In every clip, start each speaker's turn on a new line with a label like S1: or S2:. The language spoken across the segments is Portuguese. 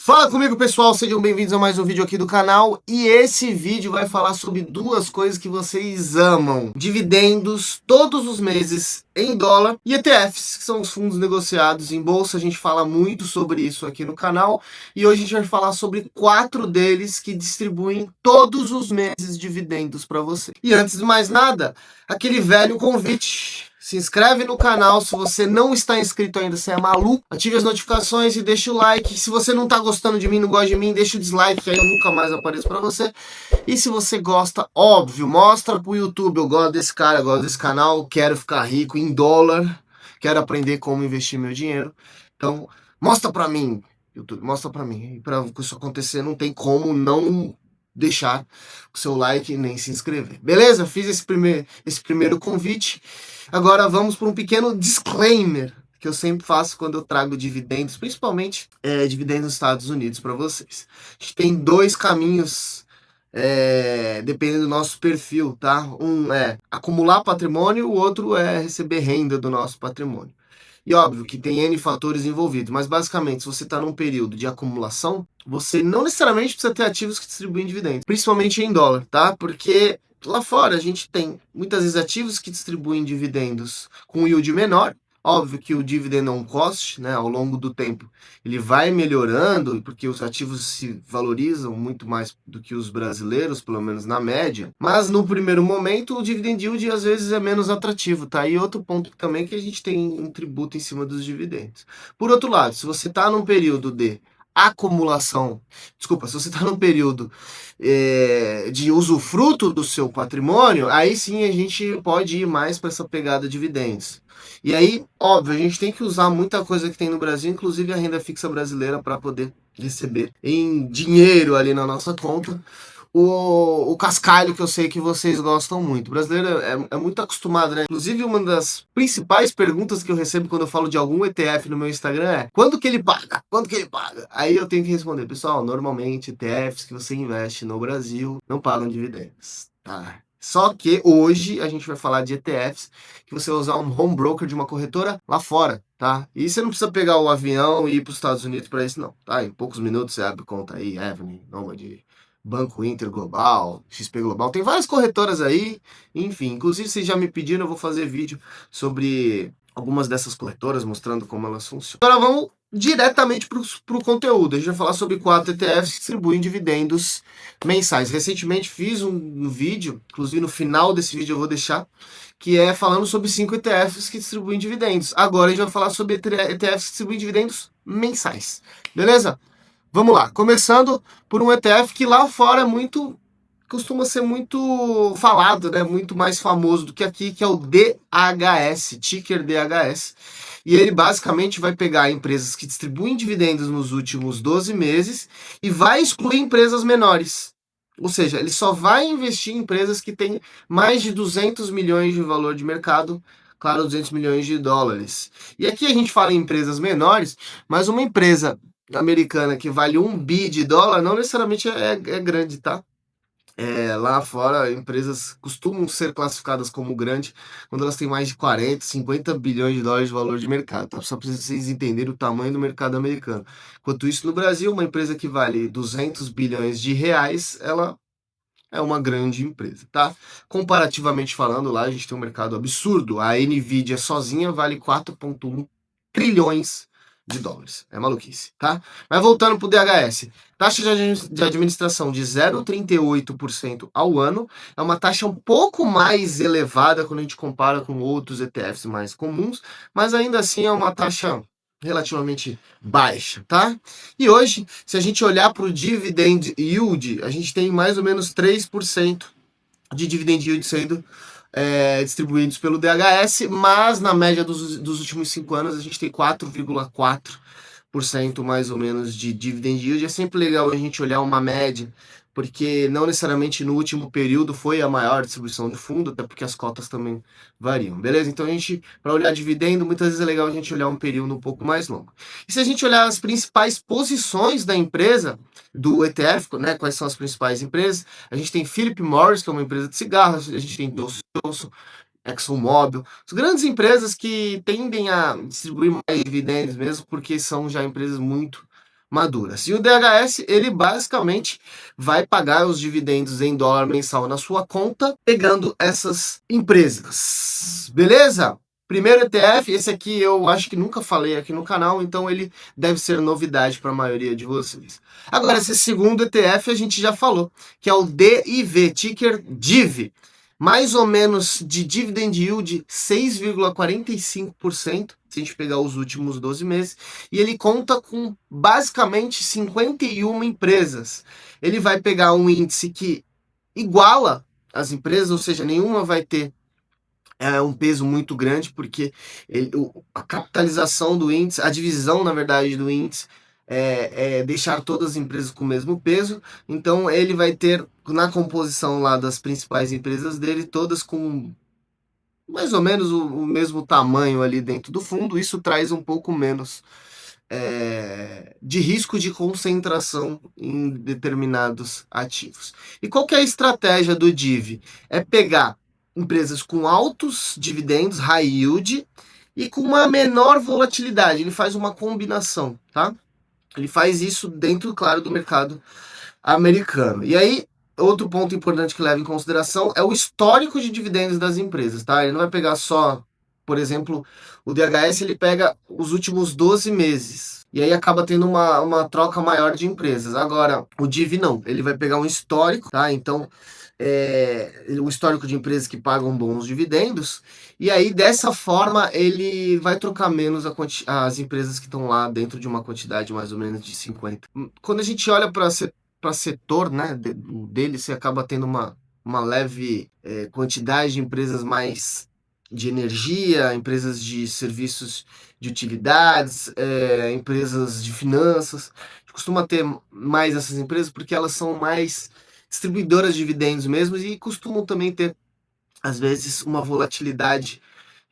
S1: Fala comigo, pessoal, sejam bem-vindos a mais um vídeo aqui do canal, e esse vídeo vai falar sobre duas coisas que vocês amam: dividendos todos os meses em dólar e ETFs, que são os fundos negociados em bolsa. A gente fala muito sobre isso aqui no canal, e hoje a gente vai falar sobre 4 deles que distribuem todos os meses dividendos para você. E antes de mais nada, aquele velho convite: se inscreve no canal. Se você não está inscrito ainda, você é maluco, ative as notificações e deixa o like. Se você não está gostando de mim, não gosta de mim, deixa o dislike, que aí eu nunca mais apareço para você. E se você gosta, óbvio, mostra pro YouTube: eu gosto desse cara, eu gosto desse canal, quero ficar rico em dólar, quero aprender como investir meu dinheiro. Então, mostra para mim, YouTube, mostra para mim. E para isso acontecer, não tem como não deixar o seu like nem se inscrever. Beleza? Fiz esse primeiro convite. Agora vamos para um pequeno disclaimer que eu sempre faço quando eu trago dividendos, principalmente dividendos nos Estados Unidos, para vocês. A gente tem dois caminhos, dependendo do nosso perfil, tá? Um é acumular patrimônio, o outro é receber renda do nosso patrimônio. E óbvio que tem N fatores envolvidos, mas basicamente, se você está num período de acumulação, você não necessariamente precisa ter ativos que distribuem dividendos, principalmente em dólar, tá? Porque lá fora a gente tem muitas vezes ativos que distribuem dividendos com yield menor. Óbvio que o dividend on cost, né, ao longo do tempo, ele vai melhorando, porque os ativos se valorizam muito mais do que os brasileiros, pelo menos na média. Mas no primeiro momento, o dividend yield às vezes é menos atrativo, tá? E outro ponto também é que a gente tem um tributo em cima dos dividendos. Por outro lado, se você está num período de acumulação, desculpa, se você está num período de usufruto do seu patrimônio, aí sim a gente pode ir mais para essa pegada de dividendos. E aí, óbvio, a gente tem que usar muita coisa que tem no Brasil, inclusive a renda fixa brasileira, para poder receber em dinheiro ali na nossa conta o cascalho que eu sei que vocês gostam muito. O brasileiro é muito acostumado, né? Inclusive, uma das principais perguntas que eu recebo quando eu falo de algum ETF no meu Instagram é: quando que ele paga? Quando que ele paga? Aí eu tenho que responder: pessoal, normalmente ETFs que você investe no Brasil não pagam dividendos, tá? Só que hoje a gente vai falar de ETFs que você vai usar um home broker de uma corretora lá fora, tá? E você não precisa pegar o avião e ir para os Estados Unidos para isso, não, tá? Em poucos minutos você abre conta aí, Avenue, Nomad, Banco Inter Global, XP Global, tem várias corretoras aí, enfim. Inclusive, vocês já me pediram, eu vou fazer vídeo sobre algumas dessas corretoras, mostrando como elas funcionam. Agora vamos diretamente para o conteúdo. A gente vai falar sobre 4 ETFs que distribuem dividendos mensais. Recentemente fiz um vídeo, inclusive no final desse vídeo eu vou deixar, que é falando sobre 5 ETFs que distribuem dividendos. Agora a gente vai falar sobre ETFs que distribuem dividendos mensais. Beleza? Vamos lá, começando por um ETF que lá fora costuma ser muito falado, né? Muito mais famoso do que aqui, que é o DHS, ticker DHS. E ele basicamente vai pegar empresas que distribuem dividendos nos últimos 12 meses e vai excluir empresas menores. Ou seja, ele só vai investir em empresas que têm mais de 200 milhões de valor de mercado, claro, 200 milhões de dólares. E aqui a gente fala em empresas menores, mas uma empresa americana que vale 1 bi de dólar não necessariamente é grande, tá? Lá fora, empresas costumam ser classificadas como grande quando elas têm mais de 40, 50 bilhões de dólares de valor de mercado, tá? Só para vocês entenderem o tamanho do mercado americano. Enquanto isso, no Brasil, uma empresa que vale 200 bilhões de reais, ela é uma grande empresa, tá? Comparativamente falando, lá a gente tem um mercado absurdo. A Nvidia sozinha vale 4,1 trilhões de dólares. É maluquice, tá? Mas voltando pro DHS. Taxa de administração de 0,38% ao ano. É uma taxa um pouco mais elevada quando a gente compara com outros ETFs mais comuns, mas ainda assim é uma taxa relativamente baixa, tá? E hoje, se a gente olhar para o dividend yield, a gente tem mais ou menos 3% de dividend yield sendo distribuídos pelo DHS, mas na média dos últimos 5 anos a gente tem 4,4% mais ou menos de dividend yield. É sempre legal a gente olhar uma média, porque não necessariamente no último período foi a maior distribuição de fundo, até porque as cotas também variam, beleza? Então a gente, para olhar dividendo, muitas vezes é legal a gente olhar um período um pouco mais longo. E se a gente olhar as principais posições da empresa, do ETF, né, quais são as principais empresas, a gente tem Philip Morris, que é uma empresa de cigarros, a gente tem Johnson, ExxonMobil, as grandes empresas que tendem a distribuir mais dividendos mesmo, porque são já empresas muito maduras. E o DHS, ele basicamente vai pagar os dividendos em dólar mensal na sua conta, pegando essas empresas. Beleza? Primeiro ETF, esse aqui eu acho que nunca falei aqui no canal, então ele deve ser novidade para a maioria de vocês. Agora, esse segundo ETF a gente já falou, que é o DIV, ticker DIV. Mais ou menos de dividend yield 6,45%, se a gente pegar os últimos 12 meses, e ele conta com basicamente 51 empresas. Ele vai pegar um índice que iguala as empresas, ou seja, nenhuma vai ter um peso muito grande, porque a capitalização do índice, a divisão, na verdade, do índice é deixar todas as empresas com o mesmo peso. Então ele vai ter na composição lá das principais empresas dele, todas com mais ou menos o mesmo tamanho ali dentro do fundo. Isso traz um pouco menos de risco de concentração em determinados ativos. E qual que é a estratégia do DIV? É pegar empresas com altos dividendos, high yield, e com uma menor volatilidade. Ele faz uma combinação, tá? Ele faz isso dentro, claro, do mercado americano. E aí, outro ponto importante que leva em consideração é o histórico de dividendos das empresas, tá? Ele não vai pegar só, por exemplo, o DHS, ele pega os últimos 12 meses. E aí acaba tendo uma troca maior de empresas. Agora, o DIV não. Ele vai pegar um histórico, tá? Então, o histórico de empresas que pagam bons dividendos, e aí dessa forma ele vai trocar menos as empresas que estão lá dentro de uma quantidade mais ou menos de 50. Quando a gente olha para setor, né, dele, você acaba tendo uma leve quantidade de empresas mais de energia, empresas de serviços de utilidades, empresas de finanças. A gente costuma ter mais essas empresas porque elas são mais distribuidoras de dividendos mesmo e costumam também ter, às vezes, uma volatilidade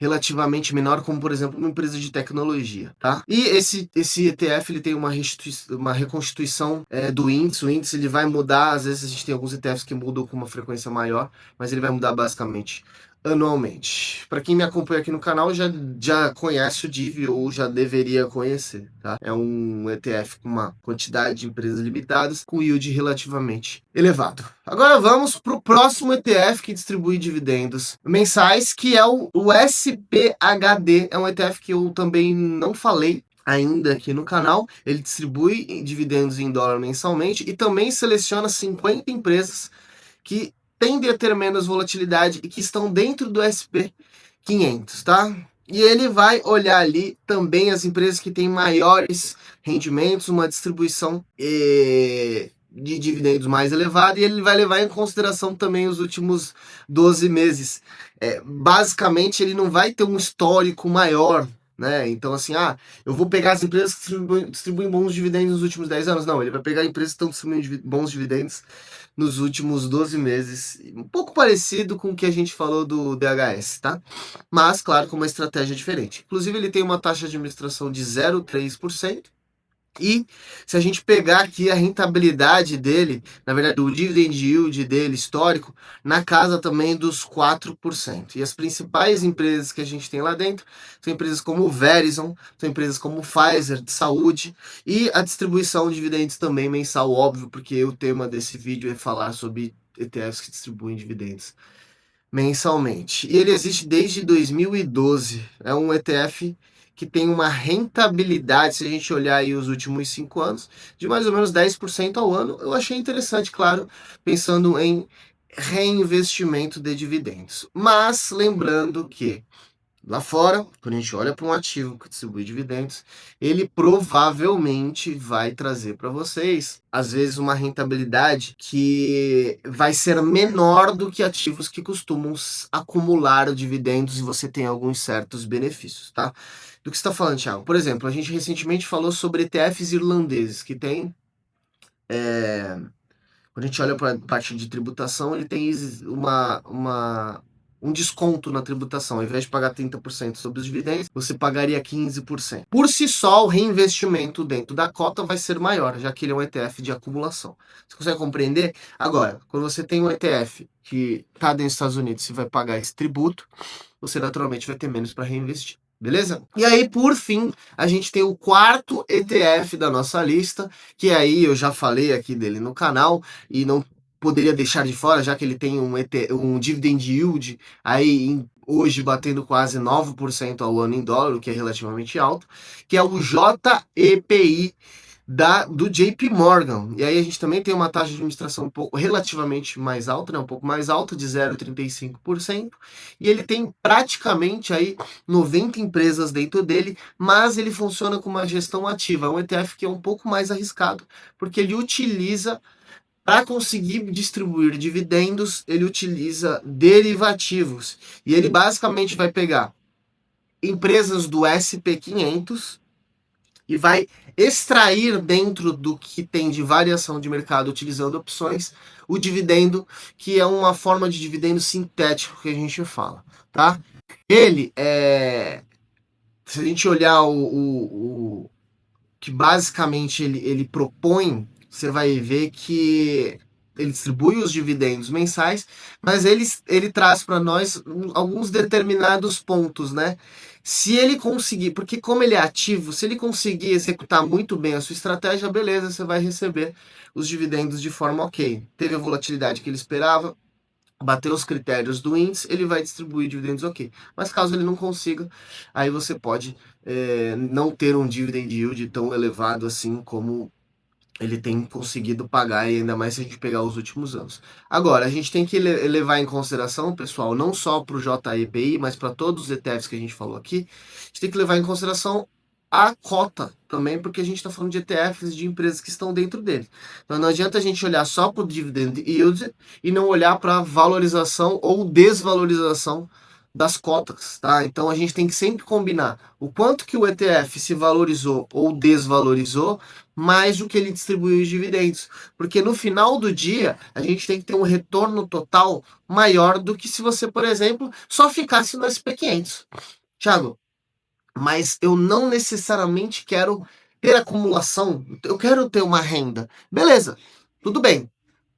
S1: relativamente menor, como por exemplo uma empresa de tecnologia, tá? E esse ETF ele tem uma reconstituição do índice. O índice ele vai mudar, às vezes a gente tem alguns ETFs que mudam com uma frequência maior, mas ele vai mudar basicamente anualmente. Para quem me acompanha aqui no canal já conhece o DIV ou já deveria conhecer, tá? É um ETF com uma quantidade de empresas limitadas com yield relativamente elevado. Agora vamos para o próximo ETF que distribui dividendos mensais, que é o SPHD. É um ETF que eu também não falei ainda aqui no canal. Ele distribui dividendos em dólar mensalmente e também seleciona 50 empresas que tendem a ter menos volatilidade e que estão dentro do SP 500, tá? E ele vai olhar ali também as empresas que têm maiores rendimentos, uma distribuição de dividendos mais elevada, e ele vai levar em consideração também os últimos 12 meses. Basicamente, ele não vai ter um histórico maior, né? Então, assim, eu vou pegar as empresas que distribuem bons dividendos nos últimos 10 anos. Não, ele vai pegar empresas que estão distribuindo bons dividendos nos últimos 12 meses. Um pouco parecido com o que a gente falou do DHS, tá? Mas, claro, com uma estratégia diferente. Inclusive, ele tem uma taxa de administração de 0,3%. E se a gente pegar aqui a rentabilidade dele, na verdade o dividend yield dele histórico, na casa também dos 4%. E as principais empresas que a gente tem lá dentro são empresas como o Verizon, são empresas como o Pfizer de saúde, e a distribuição de dividendos também mensal, óbvio, porque o tema desse vídeo é falar sobre ETFs que distribuem dividendos mensalmente. E ele existe desde 2012. É um ETF que tem uma rentabilidade, se a gente olhar aí os últimos 5 anos, de mais ou menos 10% ao ano. Eu achei interessante, claro, pensando em reinvestimento de dividendos. Mas lembrando que lá fora, quando a gente olha para um ativo que distribui dividendos, ele provavelmente vai trazer para vocês, às vezes, uma rentabilidade que vai ser menor do que ativos que costumam acumular dividendos e você tem alguns certos benefícios, tá? Do que você está falando, Thiago? Por exemplo, a gente recentemente falou sobre ETFs irlandeses, que tem... Quando a gente olha para a parte de tributação, ele tem um desconto na tributação. Ao invés de pagar 30% sobre os dividendos, você pagaria 15%. Por si só, o reinvestimento dentro da cota vai ser maior, já que ele é um ETF de acumulação. Você consegue compreender? Agora, quando você tem um ETF que está dentro dos Estados Unidos e vai pagar esse tributo, você naturalmente vai ter menos para reinvestir. Beleza? E aí, por fim, a gente tem o quarto ETF da nossa lista, que aí eu já falei aqui dele no canal e não poderia deixar de fora, já que ele tem um dividend yield aí hoje batendo quase 9% ao ano em dólar, o que é relativamente alto, que é o JEPI do JP Morgan. E aí a gente também tem uma taxa de administração um pouco relativamente mais alta, né? Um pouco mais alta, de 0,35%. E ele tem praticamente aí 90 empresas dentro dele, mas ele funciona com uma gestão ativa. É um ETF que é um pouco mais arriscado, porque ele utiliza, para conseguir distribuir dividendos, ele utiliza derivativos. E ele basicamente vai pegar empresas do SP500 e vai extrair dentro do que tem de variação de mercado utilizando opções o dividendo, que é uma forma de dividendo sintético que a gente fala, tá? Ele é, se a gente olhar o que basicamente ele propõe, você vai ver que ele distribui os dividendos mensais, mas ele traz para nós alguns determinados pontos, né? Se ele conseguir, porque como ele é ativo, se ele conseguir executar muito bem a sua estratégia, beleza, você vai receber os dividendos de forma ok. Teve a volatilidade que ele esperava, bateu os critérios do índice, ele vai distribuir dividendos ok. Mas caso ele não consiga, aí você pode não ter um dividend yield tão elevado assim como ele tem conseguido pagar, e ainda mais se a gente pegar os últimos anos. Agora, a gente tem que levar em consideração, pessoal, não só para o JEPI, mas para todos os ETFs que a gente falou aqui, a gente tem que levar em consideração a cota também, porque a gente está falando de ETFs de empresas que estão dentro dele. Então não adianta a gente olhar só para o dividend yield e não olhar para a valorização ou desvalorização das cotas, tá? Então a gente tem que sempre combinar o quanto que o ETF se valorizou ou desvalorizou, mais o que ele distribuiu de dividendos. Porque no final do dia, a gente tem que ter um retorno total maior do que se você, por exemplo, só ficasse no SP500. Thiago, mas eu não necessariamente quero ter acumulação, eu quero ter uma renda. Beleza, tudo bem.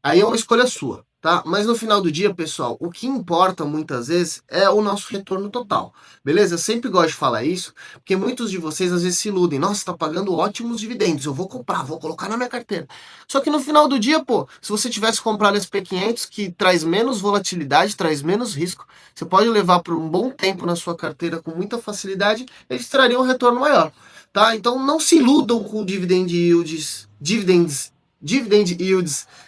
S1: Aí é uma escolha sua, tá? Mas no final do dia, pessoal, o que importa muitas vezes é o nosso retorno total, beleza? Eu sempre gosto de falar isso, porque muitos de vocês às vezes se iludem. Nossa, tá pagando ótimos dividendos, eu vou comprar, vou colocar na minha carteira. Só que no final do dia, pô, se você tivesse comprado esse SP500, que traz menos volatilidade, traz menos risco, você pode levar por um bom tempo na sua carteira com muita facilidade, eles trariam um retorno maior, tá? Então não se iludam com dividend yields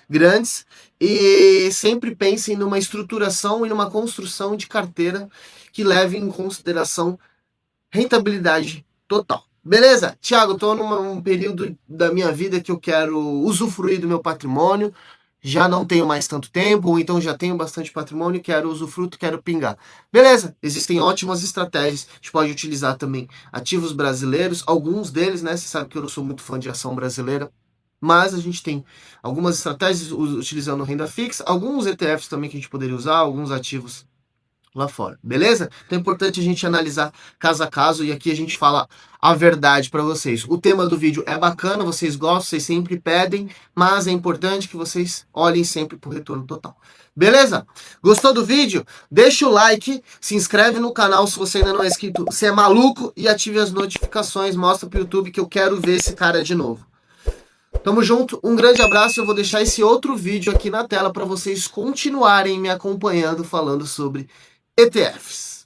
S1: grandes, e sempre pensem numa estruturação e numa construção de carteira que leve em consideração rentabilidade total. Beleza? Thiago, estou num período da minha vida que eu quero usufruir do meu patrimônio, já não tenho mais tanto tempo, ou então já tenho bastante patrimônio, quero usufruto, quero pingar. Beleza, existem ótimas estratégias, a gente pode utilizar também ativos brasileiros, alguns deles, né, você sabe que eu não sou muito fã de ação brasileira, mas a gente tem algumas estratégias utilizando renda fixa, alguns ETFs também que a gente poderia usar, alguns ativos lá fora, beleza? Então é importante a gente analisar caso a caso e aqui a gente fala a verdade para vocês. O tema do vídeo é bacana, vocês gostam, vocês sempre pedem, mas é importante que vocês olhem sempre pro retorno total. Beleza? Gostou do vídeo? Deixa o like, se inscreve no canal se você ainda não é inscrito, você é maluco, e ative as notificações, mostra pro YouTube que eu quero ver esse cara de novo. Tamo junto, um grande abraço. Eu vou deixar esse outro vídeo aqui na tela para vocês continuarem me acompanhando falando sobre ETFs.